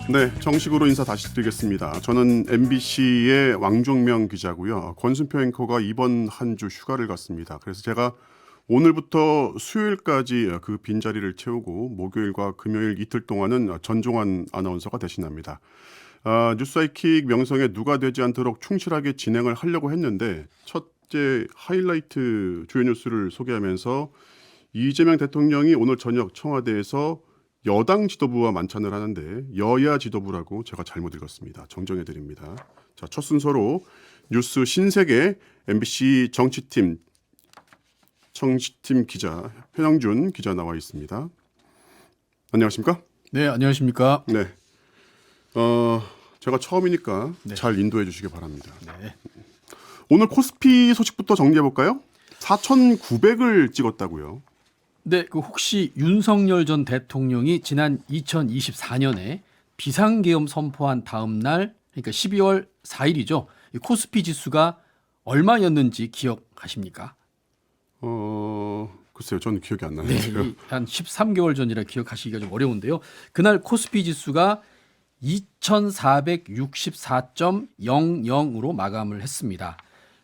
네, 정식으로 인사 다시 드리겠습니다. 저는 MBC의 왕종명 기자고요. 권순표 앵커가 이번 한 주 휴가를 갔습니다. 그래서 제가 오늘부터 수요일까지 그 빈자리를 채우고 목요일과 금요일 이틀 동안은 전종환 아나운서가 대신합니다. 뉴스아이킥 명성에 누가 되지 않도록 충실하게 진행을 하려고 했는데 첫째 하이라이트 주요 뉴스를 소개하면서 이재명 대통령이 오늘 저녁 청와대에서 여당 지도부와 만찬을 하는데 여야 지도부라고 제가 잘못 읽었습니다. 정정해드립니다. 자, 첫 순서로 뉴스 신세계 MBC 정치팀 기자 현영준 기자 나와 있습니다. 안녕하십니까? 네, 안녕하십니까? 네. 제가 처음이니까 네. 잘 인도해 주시기 바랍니다. 네. 오늘 코스피 소식부터 정리해 볼까요? 4,900을 찍었다고요. 네, 그 혹시 윤석열 전 대통령이 지난 2024년에 비상계엄 선포한 다음 날, 그러니까 12월 4일이죠. 이 코스피 지수가 얼마였는지 기억하십니까? 글쎄요, 저는 기억이 안 네, 나는데요. 한 13개월 전이라 기억하시기가 좀 어려운데요. 그날 코스피 지수가 2,464.00으로 마감을 했습니다.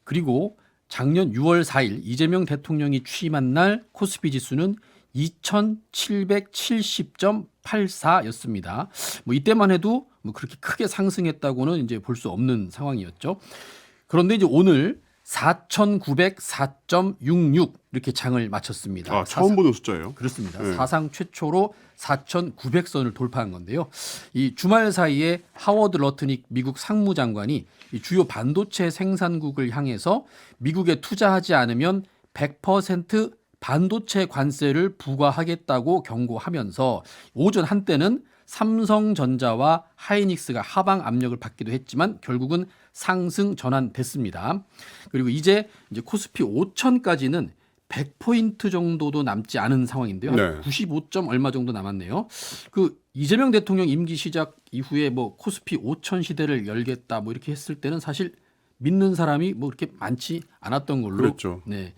그리고 작년 6월 4일 이재명 대통령이 취임한 날 코스피 지수는 2,770.84였습니다. 뭐 이때만 해도 뭐 그렇게 크게 상승했다고는 이제 볼 수 없는 상황이었죠. 그런데 이제 오늘 4,904.66 이렇게 장을 마쳤습니다. 처음 보는 숫자예요. 그렇습니다. 네. 사상 최초로 4,900선을 돌파한 건데요. 이 주말 사이에 하워드 러트닉 미국 상무장관이 이 주요 반도체 생산국을 향해서 미국에 투자하지 않으면 100% 반도체 관세를 부과하겠다고 경고하면서 오전 한때는 삼성전자와 하이닉스가 하방 압력을 받기도 했지만 결국은 상승 전환됐습니다. 그리고 이제 코스피 5천까지는 100포인트 정도도 남지 않은 상황인데요. 네. 한 95점 얼마 정도 남았네요. 그 이재명 대통령 임기 시작 이후에 뭐 코스피 5천 시대를 열겠다 뭐 이렇게 했을 때는 사실 믿는 사람이 뭐 그렇게 많지 않았던 걸로. 그랬죠. 네.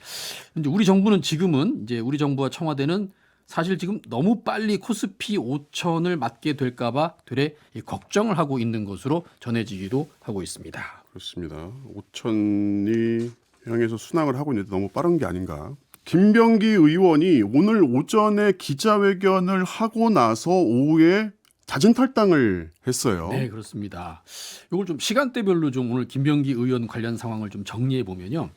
근데 우리 정부는 지금은 이제 우리 정부와 청와대는 사실 지금 너무 빨리 코스피 5천을 맞게 될까봐 되레 걱정을 하고 있는 것으로 전해지기도 하고 있습니다. 그렇습니다. 5천이 향해서 순항을 하고 있는데 너무 빠른 게 아닌가. 김병기 의원이 오늘 오전에 기자회견을 하고 나서 오후에 자진 탈당을 했어요. 네, 그렇습니다. 이걸 좀 시간대별로 좀 오늘 김병기 의원 관련 상황을 좀 정리해 보면요.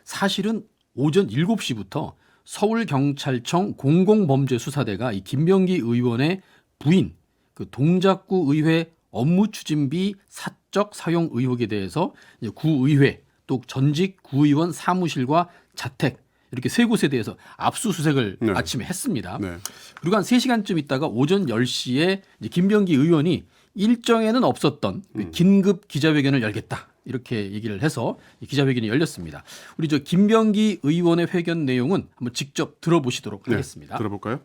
사실은 오전 7시부터 서울경찰청 공공범죄수사대가 이 김병기 의원의 부인 그 동작구 의회 업무추진비 사적 사용 의혹에 대해서 이제 구의회 또 전직 구의원 사무실과 자택 이렇게 세 곳에 대해서 압수수색을 네. 아침에 했습니다. 네. 그리고 한 3시간쯤 있다가 오전 10시에 이제 김병기 의원이 일정에는 없었던 긴급 기자회견을 열겠다. 이렇게 얘기를 해서 기자회견이 열렸습니다. 우리 저 김병기 의원의 회견 내용은 한번 직접 들어보시도록 네. 하겠습니다. 들어볼까요?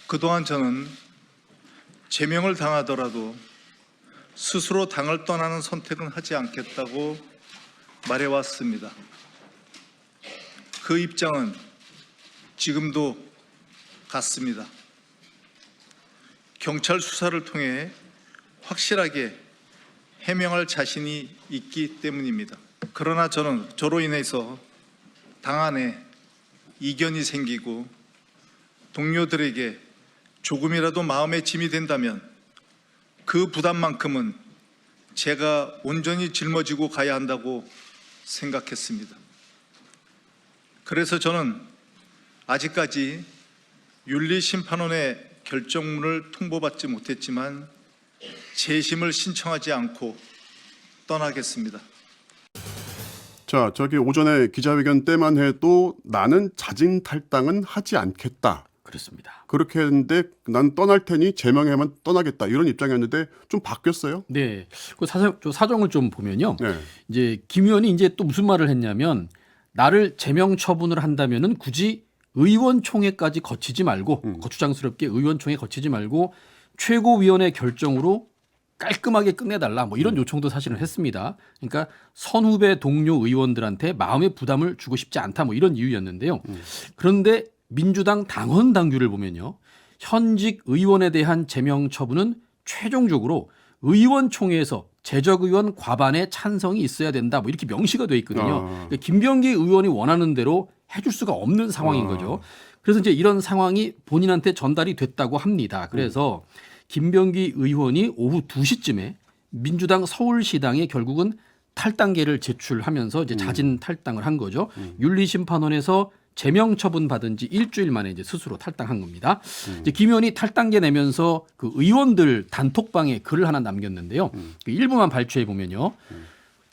그동안 저는 제명을 당하더라도 스스로 당을 떠나는 선택은 하지 않겠다고 말해왔습니다. 그 입장은 지금도 같습니다. 경찰 수사를 통해 확실하게 해명할 자신이 있기 때문입니다. 그러나 저는 저로 인해서 당 안에 이견이 생기고 동료들에게 조금이라도 마음의 짐이 된다면 그 부담만큼은 제가 온전히 짊어지고 가야 한다고 생각했습니다. 그래서 저는 아직까지 윤리심판원의 결정문을 통보받지 못했지만 재심을 신청하지 않고 떠나겠습니다. 자, 저기 오전에 기자회견 때만 해도 나는 자진 탈당은 하지 않겠다. 그렇습니다. 그렇게 했는데 난 떠날 테니 제명하면 떠나겠다. 이런 입장이었는데 좀 바뀌었어요. 네, 그 사정을 좀 보면요. 네. 이제 김 의원이 이제 또 무슨 말을 했냐면 나를 제명 처분을 한다면은 굳이 의원총회까지 거치지 말고 거추장스럽게 의원총회 거치지 말고 최고위원회 결정으로 깔끔하게 끝내달라 뭐 이런 요청도 사실은 했습니다. 그러니까 선후배 동료 의원들한테 마음의 부담을 주고 싶지 않다 뭐 이런 이유였는데요. 그런데 민주당 당원 당규를 보면요. 현직 의원에 대한 제명 처분은 최종적으로 의원총회에서 재적의원 과반의 찬성이 있어야 된다. 뭐 이렇게 명시가 돼 있거든요. 그러니까 김병기 의원이 원하는 대로 해줄 수가 없는 상황인 거죠. 그래서 이제 이런 상황이 본인한테 전달이 됐다고 합니다. 그래서 김병기 의원이 오후 2시쯤에 민주당 서울시당에 결국은 탈당계를 제출하면서 이제 자진 탈당을 한 거죠. 윤리심판원에서 제명 처분 받은 지 일주일 만에 이제 스스로 탈당한 겁니다. 이제 김 의원이 탈당계 내면서 그 의원들 단톡방에 글을 하나 남겼는데요. 그 일부만 발췌해 보면요.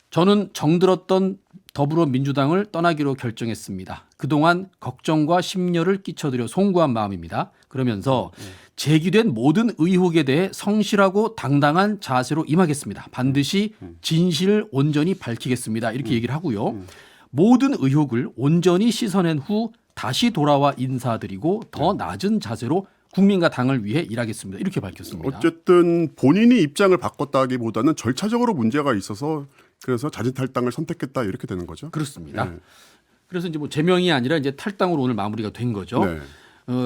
저는 정들었던 더불어민주당을 떠나기로 결정했습니다. 그동안 걱정과 심려를 끼쳐드려 송구한 마음입니다. 그러면서 제기된 모든 의혹에 대해 성실하고 당당한 자세로 임하겠습니다. 반드시 진실을 온전히 밝히겠습니다. 이렇게 얘기를 하고요. 모든 의혹을 온전히 씻어낸 후 다시 돌아와 인사드리고 더 낮은 자세로 국민과 당을 위해 일하겠습니다. 이렇게 밝혔습니다. 어쨌든 본인이 입장을 바꿨다기보다는 절차적으로 문제가 있어서 그래서 자진 탈당을 선택했다 이렇게 되는 거죠. 그렇습니다. 네. 그래서 이제 뭐 제명이 아니라 이제 탈당으로 오늘 마무리가 된 거죠. 네.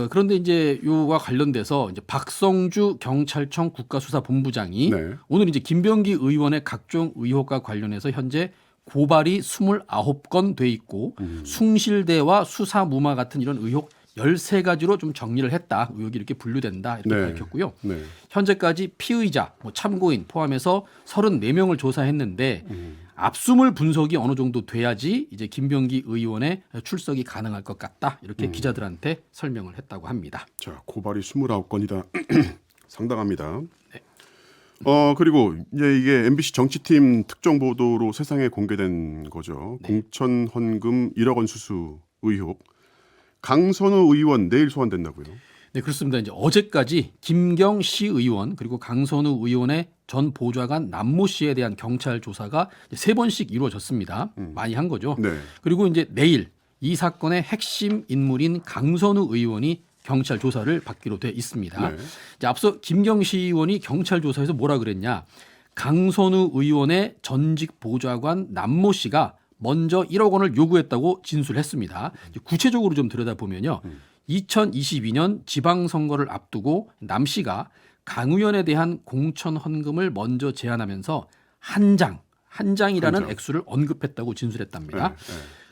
그런데 이제 요와 관련돼서 이제 박성주 경찰청 국가수사본부장이 네. 오늘 이제 김병기 의원의 각종 의혹과 관련해서 현재 고발이 29건 돼 있고 숭실대와 수사무마 같은 이런 의혹 13가지로 좀 정리를 했다. 의혹이 이렇게 분류된다. 이렇게 네. 밝혔고요. 네. 현재까지 피의자, 뭐 참고인 포함해서 34명을 조사했는데 압수물 분석이 어느 정도 돼야지 이제 김병기 의원의 출석이 가능할 것 같다. 이렇게 기자들한테 설명을 했다고 합니다. 자, 고발이 29건이다. 상당합니다. 그리고 이제 이게 MBC 정치팀 특정 보도로 세상에 공개된 거죠. 공천 헌금 1억 원 수수 의혹. 강선우 의원 내일 소환된다고요. 네, 그렇습니다. 이제 어제까지 김경시 의원 그리고 강선우 의원의 전 보좌관 남모 씨에 대한 경찰 조사가 3번씩 이루어졌습니다. 많이 한 거죠. 네. 그리고 이제 내일 이 사건의 핵심 인물인 강선우 의원이 경찰 조사를 받기로 돼 있습니다. 네. 이제 앞서 김경시 의원이 경찰 조사에서 뭐라 그랬냐? 강선우 의원의 전직 보좌관 남모 씨가 먼저 1억 원을 요구했다고 진술했습니다. 이제 구체적으로 좀 들여다보면요. 2022년 지방선거를 앞두고 남 씨가 강 의원에 대한 공천 헌금을 먼저 제안하면서 한 장이라는 한 장. 액수를 언급했다고 진술했답니다. 네.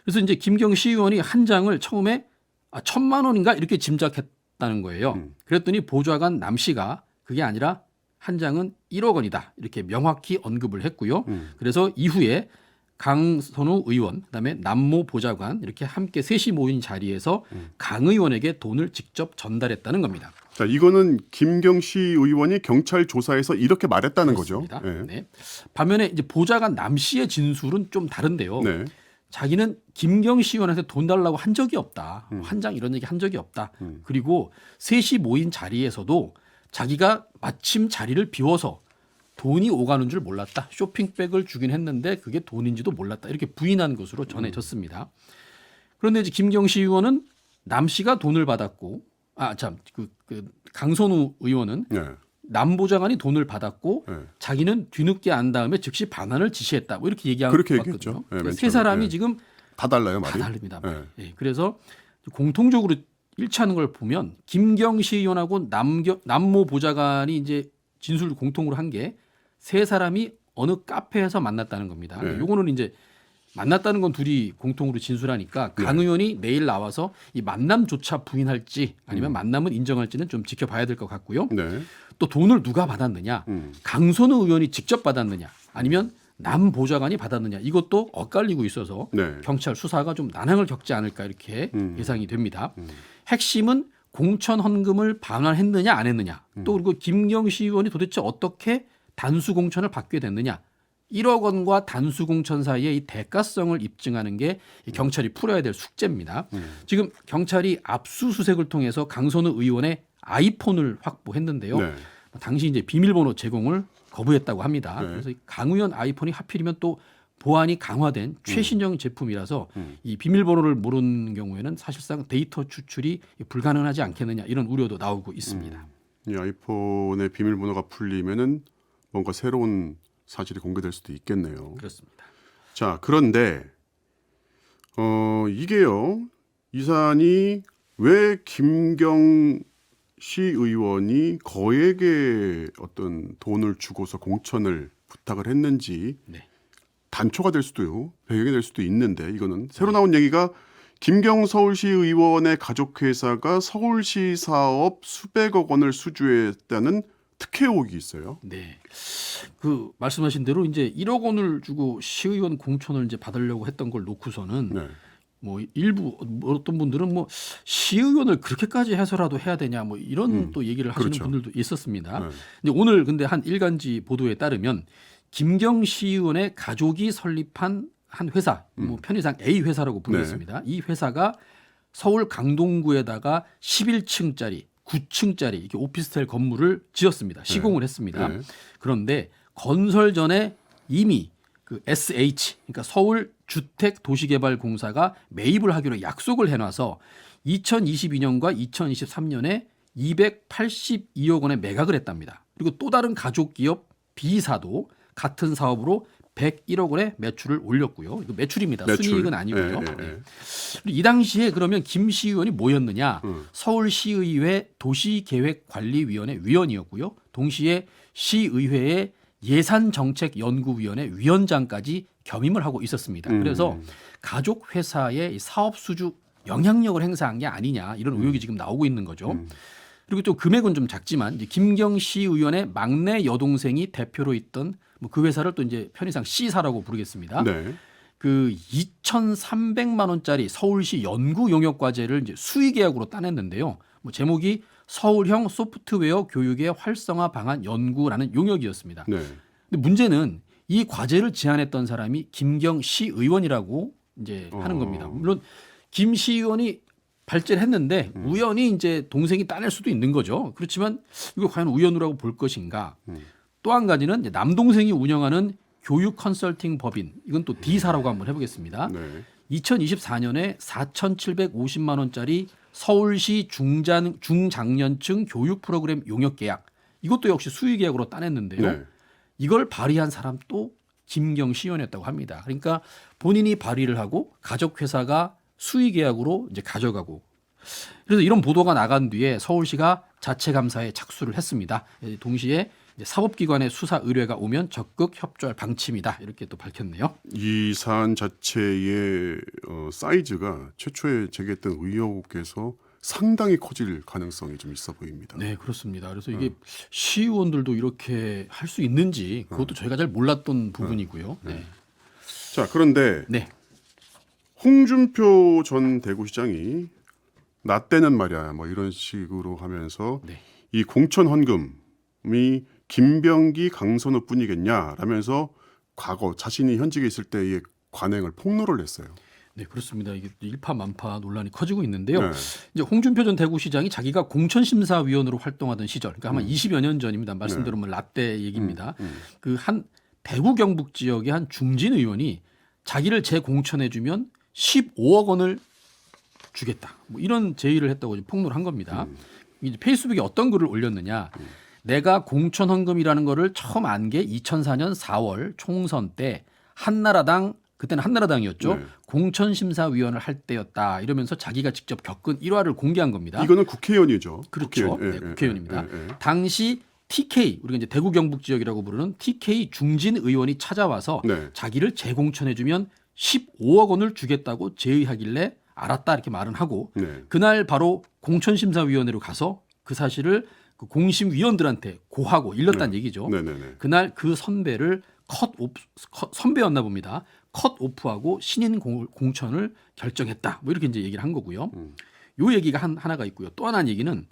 그래서 이제 김경시 의원이 한 장을 처음에 1,000만 원인가 이렇게 짐작했다는 거예요. 그랬더니 보좌관 남 씨가 그게 아니라 한 장은 1억 원이다 이렇게 명확히 언급을 했고요. 그래서 이후에 강선우 의원, 그다음에 남모 보좌관 이렇게 함께 셋이 모인 자리에서 강 의원에게 돈을 직접 전달했다는 겁니다. 자, 이거는 김경시 의원이 경찰 조사에서 이렇게 말했다는 그렇습니다. 거죠. 네. 네. 반면에 이제 보좌관 남 씨의 진술은 좀 다른데요. 네. 자기는 김경시 의원한테 돈 달라고 한 적이 없다. 한 장 이런 얘기 한 적이 없다. 그리고 셋이 모인 자리에서도 자기가 마침 자리를 비워서 돈이 오가는 줄 몰랐다. 쇼핑백을 주긴 했는데 그게 돈인지도 몰랐다. 이렇게 부인한 것으로 전해졌습니다. 그런데 이제 김경시 의원은 남 씨가 돈을 받았고, 그 강선우 의원은 네. 남 보좌관이 돈을 받았고 네. 자기는 뒤늦게 안 다음에 즉시 반환을 지시했다. 뭐 이렇게 얘기한 그렇게 것 같거든요. 얘기했죠. 네, 그러니까 맨 세 처음에. 사람이 네. 지금 다 달라요, 말이. 다 다릅니다. 네. 예, 그래서 공통적으로 일치하는 걸 보면 김경시 의원하고 남모 보좌관이 이제 진술을 공통으로 한 게 세 사람이 어느 카페에서 만났다는 겁니다. 네. 요거는 이제 만났다는 건 둘이 공통으로 진술하니까 강 의원이 내일 나와서 이 만남조차 부인할지 아니면 만남은 인정할지는 좀 지켜봐야 될 것 같고요. 네. 또 돈을 누가 받았느냐, 강선우 의원이 직접 받았느냐, 아니면 남 보좌관이 받았느냐, 이것도 엇갈리고 있어서 네. 경찰 수사가 좀 난항을 겪지 않을까 이렇게 예상이 됩니다. 핵심은 공천 헌금을 반환했느냐 안 했느냐, 또 그리고 김경시 의원이 도대체 어떻게 단수 공천을 받게 됐느냐, 1억 원과 단수 공천 사이에 이 대가성을 입증하는 게 이 경찰이 풀어야 될 숙제입니다. 지금 경찰이 압수수색을 통해서 강선우 의원의 아이폰을 확보했는데요. 네. 당시 이제 비밀번호 제공을 거부했다고 합니다. 네. 그래서 강 의원 아이폰이 하필이면 또 보안이 강화된 최신형 제품이라서 이 비밀번호를 모르는 경우에는 사실상 데이터 추출이 불가능하지 않겠느냐 이런 우려도 나오고 있습니다. 이 아이폰의 비밀번호가 풀리면은 뭔가 새로운 사실이 공개될 수도 있겠네요. 그렇습니다. 자, 그런데 이게요. 이 사안이 왜 김경시 시의원이 거액의 어떤 돈을 주고서 공천을 부탁을 했는지 네. 단초가 될 수도요, 배경이 될 수도 있는데 이거는 새로 나온 얘기가 김경 서울시의원의 가족회사가 서울시 사업 수백억 원을 수주했다는 특혜 의혹이 있어요. 네. 그 말씀하신 대로 이제 1억 원을 주고 시의원 공천을 이제 받으려고 했던 걸 놓고서는 네. 뭐 일부 어떤 분들은 뭐 시의원을 그렇게까지 해서라도 해야 되냐 뭐 이런 또 얘기를 하시는 그렇죠. 분들도 있었습니다. 네. 근데 오늘 근데 한 일간지 보도에 따르면 김경 시의원의 가족이 설립한 한 회사, 뭐 편의상 A 회사라고 부르겠습니다. 이 회사가 서울 강동구에다가 11층짜리, 9층짜리 이렇게 오피스텔 건물을 지었습니다. 시공을 했습니다. 네. 그런데 건설 전에 이미 그 SH, 그러니까 서울주택도시개발공사가 매입을 하기로 약속을 해놔서 2022년과 2023년에 282억 원의 매각을 했답니다. 그리고 또 다른 가족 기업 B사도 같은 사업으로 101억 원의 매출을 올렸고요. 이거 매출입니다. 매출. 순이익은 아니고요. 네, 네, 네. 그리고 이 당시에 그러면 김 시의원이 뭐였느냐? 서울시의회 도시계획관리위원회 위원이었고요. 동시에 시의회의 예산정책연구위원회 위원장까지 겸임을 하고 있었습니다. 그래서 가족 회사의 사업 수주 영향력을 행사한 게 아니냐 이런 의혹이 지금 나오고 있는 거죠. 그리고 또 금액은 좀 작지만 이제 김경 시의원의 막내 여동생이 대표로 있던 뭐 그 회사를 또 이제 편의상 C사라고 부르겠습니다. 네. 그 2,300만 원짜리 서울시 연구 용역 과제를 이제 수의 계약으로 따냈는데요. 뭐 제목이 서울형 소프트웨어 교육의 활성화 방안 연구라는 용역이었습니다. 네. 근데 문제는 이 과제를 제안했던 사람이 김경 시의원이라고 이제 하는 겁니다. 물론 김 시의원이 발제를 했는데 우연히 이제 동생이 따낼 수도 있는 거죠. 그렇지만 이거 과연 우연으로 볼 것인가? 또 한 가지는 이제 남동생이 운영하는 교육 컨설팅 법인, 이건 또 D사라고 한번 해보겠습니다. 네. 2024년에 4,750만 원짜리 서울시 중장년층 교육 프로그램 용역 계약, 이것도 역시 수의 계약으로 따냈는데요. 네. 이걸 발의한 사람 또 김경 시의원이었다고 합니다. 그러니까 본인이 발의를 하고 가족 회사가 수의 계약으로 이제 가져가고, 그래서 이런 보도가 나간 뒤에 서울시가 자체 감사에 착수를 했습니다. 동시에 이제 사법기관의 수사 의뢰가 오면 적극 협조할 방침이다, 이렇게 또 밝혔네요. 이 사안 자체의 사이즈가 최초에 제기했던 의혹에서 상당히 커질 가능성이 좀 있어 보입니다. 네, 그렇습니다. 그래서 이게 시의원들도 이렇게 할 수 있는지 그것도 저희가 잘 몰랐던 부분이고요. 네. 자, 그런데 네. 홍준표 전 대구시장이 나 때는 말이야 뭐 이런 식으로 하면서 네. 이 공천 헌금이 김병기 강선우뿐이겠냐라면서 과거 자신이 현직에 있을 때의 관행을 폭로를 했어요. 네, 그렇습니다. 이게 일파만파 논란이 커지고 있는데요. 네. 이제 홍준표 전 대구시장이 자기가 공천심사위원으로 활동하던 시절, 그러니까 아마 20여 년 전입니다. 말씀대로 뭐 라떼 얘기입니다. 그 한 대구 경북 지역의 한 중진 의원이 자기를 재공천해주면 15억 원을 주겠다, 뭐 이런 제의를 했다고 이제 폭로를 한 겁니다. 이제 페이스북에 어떤 글을 올렸느냐? 내가 공천 헌금이라는 거를 처음 안 게 2004년 4월 총선 때 한나라당, 그때는 한나라당이었죠. 네. 공천심사위원을 할 때였다, 이러면서 자기가 직접 겪은 일화를 공개한 겁니다. 이거는 국회의원이죠. 그렇죠. 국회의원. 네, 국회의원입니다. 예. 당시 TK, 우리가 이제 대구 경북 지역이라고 부르는 TK 중진 의원이 찾아와서 네. 자기를 재공천해주면 15억 원을 주겠다고 제의하길래 알았다, 이렇게 말은 하고 네. 그날 바로 공천심사위원회로 가서 그 사실을 그 공심위원들한테 고하고 일렀다는 얘기죠. 네네네. 그날 그 선배를 선배였나 봅니다. 컷오프하고 신인 공천을 결정했다, 뭐 이렇게 이제 얘기를 한 거고요. 요 얘기가 하나가 있고요. 또 하나는 얘기는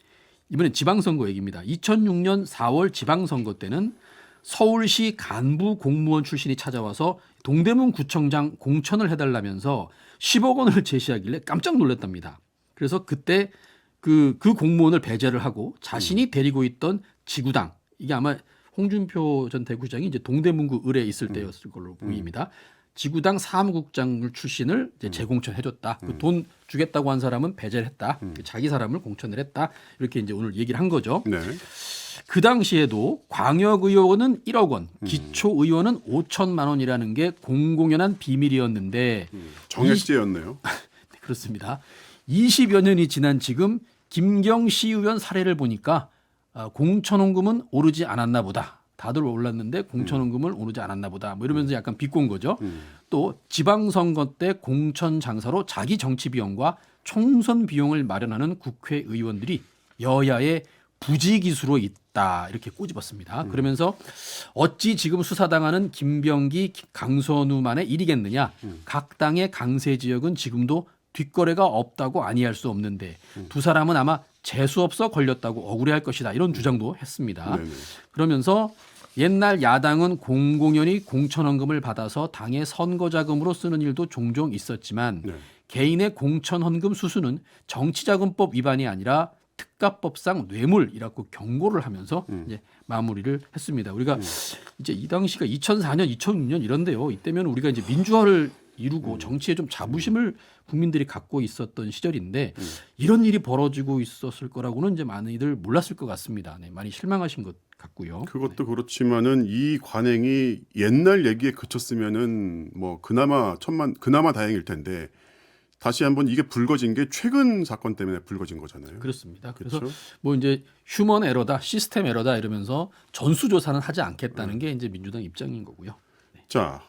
이번엔 지방선거 얘기입니다. 2006년 4월 지방선거 때는 서울시 간부 공무원 출신이 찾아와서 동대문 구청장 공천을 해달라면서 10억 원을 제시하길래 깜짝 놀랐답니다. 그래서 그때 그 공무원을 배제를 하고 자신이 데리고 있던 지구당, 이게 아마 홍준표 전 대구시장이 이제 동대문구 을에 있을 때였을 걸로 보입니다. 지구당 사무국장 출신을 이제 재공천해줬다. 그 돈 주겠다고 한 사람은 배제를 했다. 자기 사람을 공천을 했다. 이렇게 이제 오늘 얘기를 한 거죠. 네. 그 당시에도 광역의원은 1억 원, 기초의원은 5천만 원이라는 게 공공연한 비밀이었는데 정액제였네요. 네, 그렇습니다. 20여 년이 지난 지금 김경시 의원 사례를 보니까 공천원금은 오르지 않았나 보다. 다들 올랐는데 공천원금을 오르지 않았나 보다. 뭐 이러면서 약간 비꼰 거죠. 또 지방선거 때 공천 장사로 자기 정치 비용과 총선 비용을 마련하는 국회의원들이 여야의 부지기수로 있다. 이렇게 꼬집었습니다. 그러면서 어찌 지금 수사당하는 김병기, 강선우만의 일이겠느냐. 각 당의 강세 지역은 지금도 뒷거래가 없다고 아니할 수 없는데 두 사람은 아마 재수없어 걸렸다고 억울해할 것이다. 이런 주장도 했습니다. 네네. 그러면서 옛날 야당은 공공연히 공천헌금을 받아서 당의 선거자금으로 쓰는 일도 종종 있었지만 네. 개인의 공천헌금 수수는 정치자금법 위반이 아니라 특가법상 뇌물이라고 경고를 하면서 이제 마무리를 했습니다. 우리가 이제 이 당시가 2004년, 2006년 이런데요. 이때면 우리가 이제 민주화를 이루고 정치에 좀 자부심을 국민들이 갖고 있었던 시절인데 이런 일이 벌어지고 있었을 거라고는 이제 많이들 몰랐을 것 같습니다. 네, 많이 실망하신 것 같고요. 그것도 그렇지만은 이 관행이 옛날 얘기에 그쳤으면은 뭐 그나마 다행일 텐데 다시 한번 이게 불거진 게 최근 사건 때문에 불거진 거잖아요. 그렇습니다. 그래서 그렇죠? 뭐 이제 휴먼 에러다, 시스템 에러다 이러면서 전수조사는 하지 않겠다는 게 이제 민주당 입장인 거고요. 자,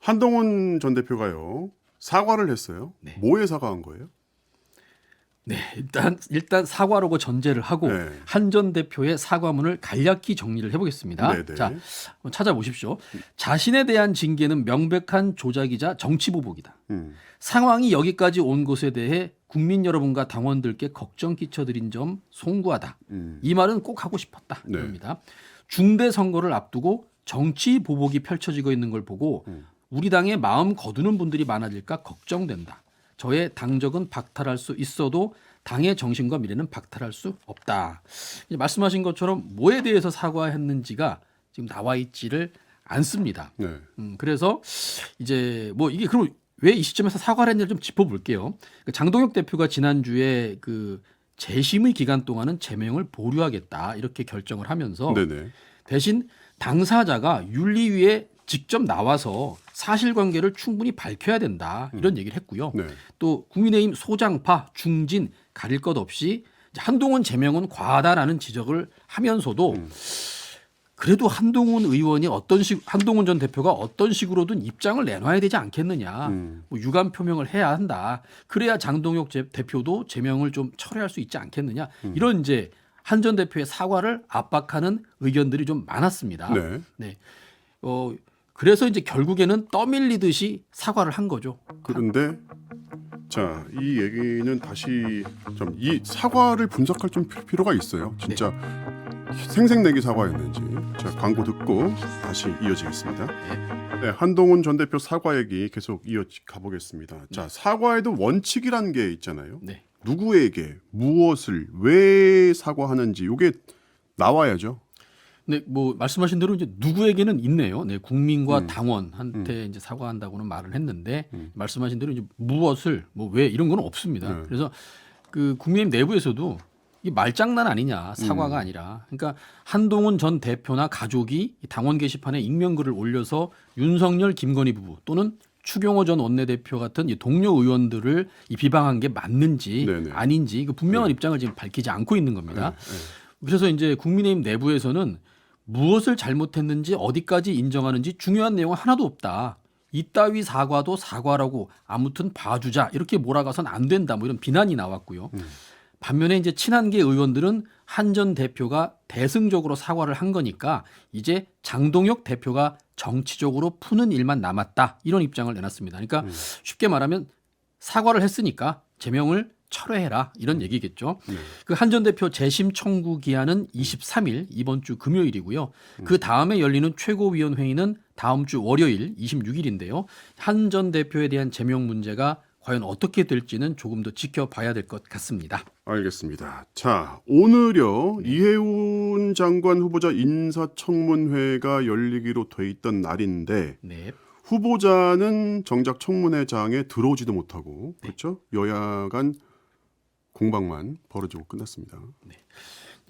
한동훈 전 대표가요 사과를 했어요. 네. 뭐에 사과한 거예요? 네, 일단 사과라고 전제를 하고 네. 한 전 대표의 사과문을 간략히 정리를 해보겠습니다. 네네. 자, 한번 찾아보십시오. 자신에 대한 징계는 명백한 조작이자 정치보복이다. 상황이 여기까지 온 것에 대해 국민 여러분과 당원들께 걱정 끼쳐드린 점 송구하다. 이 말은 꼭 하고 싶었다. 네. 입니다. 중대 선거를 앞두고 정치 보복이 펼쳐지고 있는 걸 보고 우리 당에 마음 거두는 분들이 많아질까 걱정된다. 저의 당적은 박탈할 수 있어도 당의 정신과 미래는 박탈할 수 없다. 이제 말씀하신 것처럼 뭐에 대해서 사과했는지가 지금 나와 있지를 않습니다. 네. 그래서 이제 뭐 이게 그럼 왜 이 시점에서 사과를 했는지 좀 짚어볼게요. 장동혁 대표가 지난주에 그 재심의 기간 동안은 제명을 보류하겠다 이렇게 결정을 하면서 네네. 대신 당사자가 윤리위에 직접 나와서 사실관계를 충분히 밝혀야 된다 이런 얘기를 했고요. 네. 또 국민의힘 소장파, 중진 가릴 것 없이 이제 한동훈 제명은 과하다라는 지적을 하면서도 그래도 한동훈 전 대표가 어떤 식으로든 입장을 내놔야 되지 않겠느냐. 뭐 유감 표명을 해야 한다. 그래야 장동혁 대표도 제명을 좀 철회할 수 있지 않겠느냐. 이런 이제 한 전 대표의 사과를 압박하는 의견들이 좀 많았습니다. 네. 네. 그래서 이제 결국에는 떠밀리듯이 사과를 한 거죠. 그런데 자, 이 얘기는 다시 좀 이 사과를 분석할 좀 필요가 있어요. 진짜 생색내기 사과였는지. 자, 광고 듣고 다시 이어지겠습니다. 네, 한동훈 전 대표 사과 얘기 계속 이어가 보겠습니다. 자, 사과에도 원칙이라는 게 있잖아요. 네. 누구에게 무엇을 왜 사과하는지 이게 나와야죠. 네, 뭐 말씀하신 대로 이제 누구에게는 있네요. 네, 국민과 당원한테 이제 사과한다고는 말을 했는데 말씀하신 대로 이제 무엇을 뭐 왜 이런 건 없습니다. 네. 그래서 그 국민의힘 내부에서도 이 말장난 아니냐 사과가 아니라 그러니까 한동훈 전 대표나 가족이 당원 게시판에 익명글을 올려서 윤석열, 김건희 부부 또는 추경호 전 원내대표 같은 이 동료 의원들을 이 비방한 게 맞는지 네네. 아닌지 그 분명한 입장을 지금 밝히지 않고 있는 겁니다. 그래서 이제 국민의힘 내부에서는 무엇을 잘못했는지 어디까지 인정하는지 중요한 내용은 하나도 없다. 이따위 사과도 사과라고 아무튼 봐주자 이렇게 몰아가선 안 된다. 뭐 이런 비난이 나왔고요. 반면에 이제 친한계 의원들은 한 전 대표가 대승적으로 사과를 한 거니까 이제 장동혁 대표가 정치적으로 푸는 일만 남았다. 이런 입장을 내놨습니다. 그러니까 쉽게 말하면 사과를 했으니까 제명을 철회해라 이런 얘기겠죠. 그 한 전 대표 재심 청구 기한은 23일 이번 주 금요일이고요. 그 다음에 열리는 최고위원회의는 다음 주 월요일 26일인데요. 한 전 대표에 대한 제명 문제가 과연 어떻게 될지는 조금 더 지켜봐야 될 것 같습니다. 알겠습니다. 자, 오늘요 이해운 장관 후보자 인사청문회가 열리기로 돼 있던 날인데 네. 후보자는 정작 청문회장에 들어오지도 못하고 그렇죠? 여야 간 공방만 벌어지고 끝났습니다.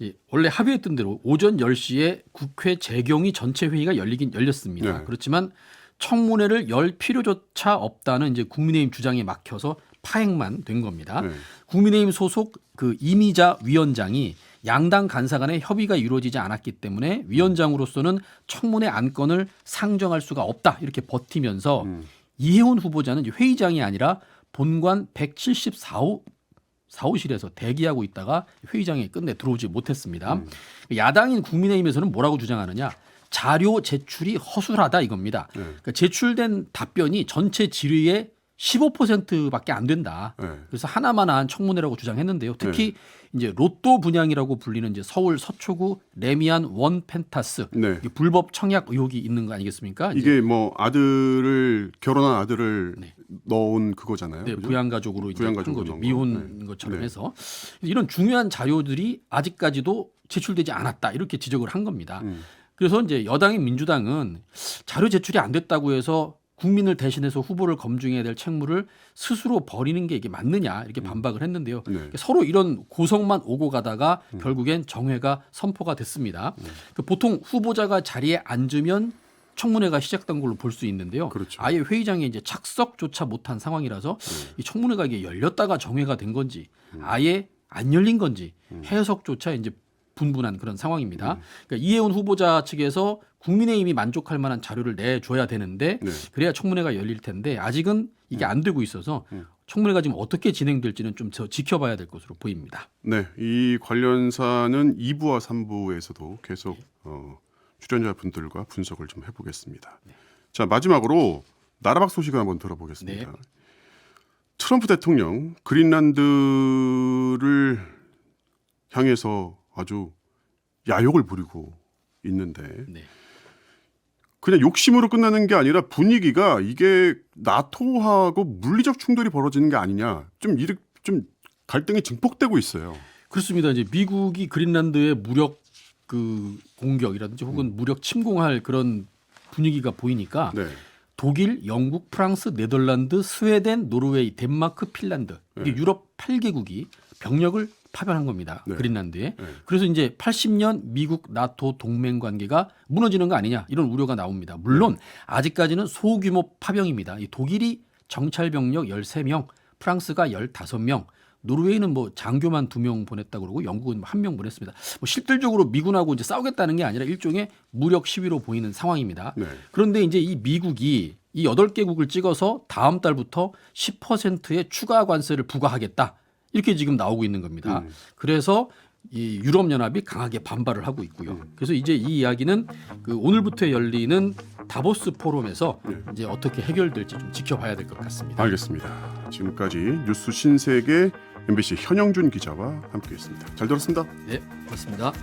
예, 원래 합의했던 대로 오전 10시에 국회 재경위 전체 회의가 열렸습니다. 네. 그렇지만 청문회를 열 필요조차 없다는 이제 국민의힘 주장에 막혀서 파행만 된 겁니다. 네. 국민의힘 소속 그 이미자 위원장이 양당 간사 간의 협의가 이루어지지 않았기 때문에 위원장으로서는 청문회 안건을 상정할 수가 없다 이렇게 버티면서 이혜원 후보자는 이제 회의장이 아니라 본관 174호실에서 대기하고 있다가 회의장에 끝내 들어오지 못했습니다. 야당인 국민의힘에서는 뭐라고 주장하느냐? 자료 제출이 허술하다 이겁니다. 그러니까 제출된 답변이 전체 질의의 15%밖에 안 된다. 네. 그래서 하나만한 청문회라고 주장했는데요. 특히 이제 로또 분양이라고 불리는 이제 서울 서초구 레미안 원 펜타스 네. 이게 불법 청약 의혹이 있는 거 아니겠습니까? 이제 이게 뭐 결혼한 아들을 넣은 그거잖아요. 네, 그죠? 부양가족으로 이제 한 부양가족으로 거죠. 넣은 미혼 거. 것처럼 네. 해서 이런 중요한 자료들이 아직까지도 제출되지 않았다 이렇게 지적을 한 겁니다. 그래서 이제 여당인 민주당은 자료 제출이 안 됐다고 해서 국민을 대신해서 후보를 검증해야 될 책무를 스스로 버리는 게 이게 맞느냐 이렇게 반박을 했는데요. 네. 서로 이런 고성만 오고 가다가 결국엔 정회가 선포가 됐습니다. 그 보통 후보자가 자리에 앉으면 청문회가 시작된 걸로 볼 수 있는데요. 그렇죠. 아예 회의장에 이제 착석조차 못한 상황이라서 이 청문회가 이게 열렸다가 정회가 된 건지 아예 안 열린 건지 해석조차 이제 분분한 그런 상황입니다. 그러니까 이혜원 후보자 측에서 국민의힘이 만족할 만한 자료를 내줘야 되는데 네. 그래야 청문회가 열릴 텐데 아직은 이게 안 되고 있어서 청문회가 지금 어떻게 진행될지는 좀 더 지켜봐야 될 것으로 보입니다. 네, 이 관련사는 2부와 3부에서도 계속 출연자분들과 분석을 좀 해보겠습니다. 자, 마지막으로 나라박 소식을 한번 들어보겠습니다. 네. 트럼프 대통령 그린란드를 향해서 아주 야욕을 부리고 있는데 네. 그냥 욕심으로 끝나는 게 아니라 분위기가 이게 나토하고 물리적 충돌이 벌어지는 게 아니냐 좀 갈등이 증폭되고 있어요. 그렇습니다. 이제 미국이 그린란드의 무력 그 공격이라든지 혹은 무력 침공할 그런 분위기가 보이니까 네. 독일, 영국, 프랑스, 네덜란드, 스웨덴, 노르웨이, 덴마크, 핀란드 이게 유럽 8개국이 병력을 파견한 겁니다. 네. 그린란드에. 네. 그래서 이제 80년 미국 나토 동맹 관계가 무너지는 거 아니냐 이런 우려가 나옵니다. 물론 아직까지는 소규모 파병입니다. 이 독일이 정찰 병력 13명, 프랑스가 15명, 노르웨이는 뭐 장교만 2명 보냈다 그러고 영국은 1명 보냈습니다. 뭐 실질적으로 미군하고 이제 싸우겠다는 게 아니라 일종의 무력 시위로 보이는 상황입니다. 네. 그런데 이제 이 미국이 이 8개국을 찍어서 다음 달부터 10%의 추가 관세를 부과하겠다. 이렇게 지금 나오고 있는 겁니다. 그래서 이 유럽연합이 강하게 반발을 하고 있고요. 그래서 이제 이 이야기는 그 오늘부터 열리는 다보스 포럼에서 이제 어떻게 해결될지 좀 지켜봐야 될 것 같습니다. 알겠습니다. 지금까지 뉴스 신세계 MBC 현영준 기자와 함께했습니다. 잘 들었습니다. 네, 고맙습니다.